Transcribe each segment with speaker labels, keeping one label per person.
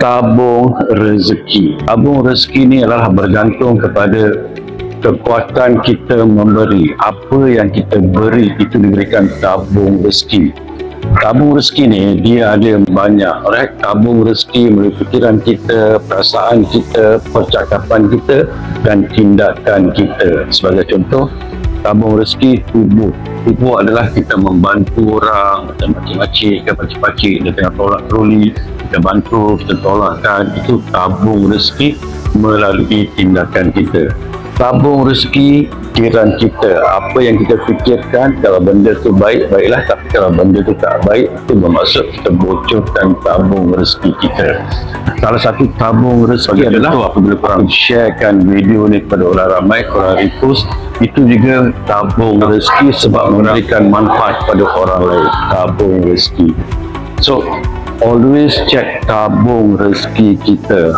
Speaker 1: Tabung rezeki. Tabung rezeki ni adalah bergantung kepada kekuatan kita memberi. Apa yang kita beri itu diberikan tabung rezeki. Tabung rezeki ni dia ada banyak, right? Tabung rezeki melalui fikiran kita, perasaan kita, percakapan kita dan tindakan kita. Sebagai contoh, tabung rezeki tubuh. Tubuh adalah kita membantu orang, kita makcik-makcik, kita pakcik-pakcik, dia tengah tolak troli, kita bantu, kita tolakkan. Itu tabung rezeki melalui tindakan kita. Tabung rezeki fikiran kita, apa yang kita fikirkan. Kalau benda tu baik, baiklah, tapi kalau benda tu tak baik, itu bermaksud kita bocorkan tabung rezeki kita. Salah satu tabung rezeki adalah apabila korang sharekan video ni kepada orang ramai, korang repost, itu juga tabung rezeki sebab memberikan manfaat kepada orang lain. Tabung rezeki. So always check tabung rezeki kita.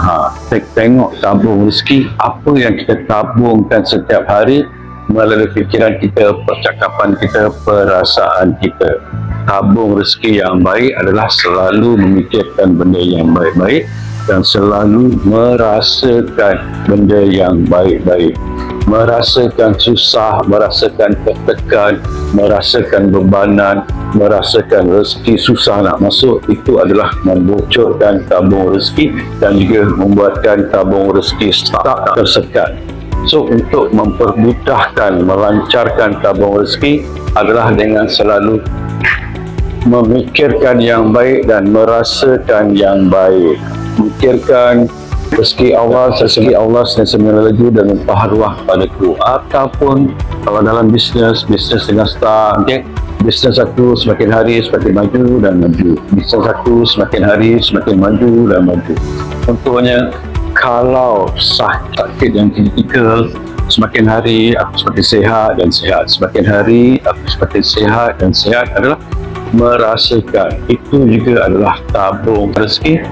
Speaker 1: Tengok tabung rezeki, apa yang kita tabungkan setiap hari melalui fikiran kita, percakapan kita, perasaan kita. Tabung rezeki yang baik adalah selalu memikirkan benda yang baik-baik dan selalu merasakan benda yang baik-baik. Merasakan susah, merasakan tertekan, merasakan bebanan, merasakan rezeki susah nak masuk, itu adalah membocorkan tabung rezeki dan juga membuatkan tabung rezeki tak tersekat. So untuk mempermudahkan, melancarkan tabung rezeki adalah dengan selalu memikirkan yang baik dan merasakan yang baik. Memikirkan rezeki Allah, sesegi Allah senantiasa laju dan mempah ruah padaku. Ataupun kalau dalam bisnes dengan start, okay? Bisnes aku semakin hari semakin maju dan maju. Bisnes aku semakin hari semakin maju dan maju. Contohnya, kalau sakit yang kritikal, semakin hari aku semakin sehat dan sehat. Semakin hari aku semakin sehat dan sehat adalah merasakan. Itu juga adalah tabung rezeki.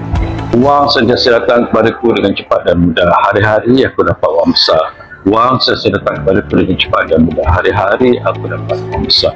Speaker 1: Wang sentiasa datang kepadaku dengan cepat dan mudah. Hari-hari aku dapat wang besar. Wang sentiasa datang kepadaku dengan cepat dan mudah. Hari-hari aku dapat wang besar.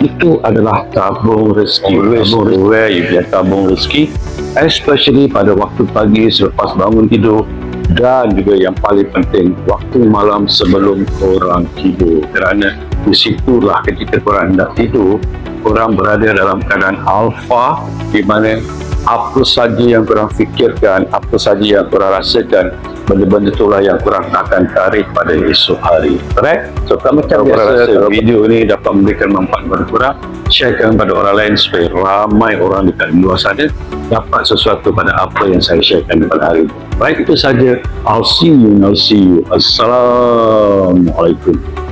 Speaker 1: Itu adalah tabung rezeki. Always aware you punya tabung rezeki, especially pada waktu pagi selepas bangun tidur, dan juga yang paling penting waktu malam sebelum korang tidur. Kerana di situlah ketika korang nak tidur, korang berada dalam keadaan alfa, di mana apa saja yang korang fikirkan, apa saja yang korang rasakan, benda-benda itulah yang korang akan tarik pada esok hari. Alright? So kalau macam biasa, rasa video ini dapat memberikan manfaat kepada korang, sharekan kepada orang lain supaya ramai orang dekat luar sana dapat sesuatu pada apa yang saya sharekan pada hari ini. Baik, itu saja. I'll see you. Assalamualaikum.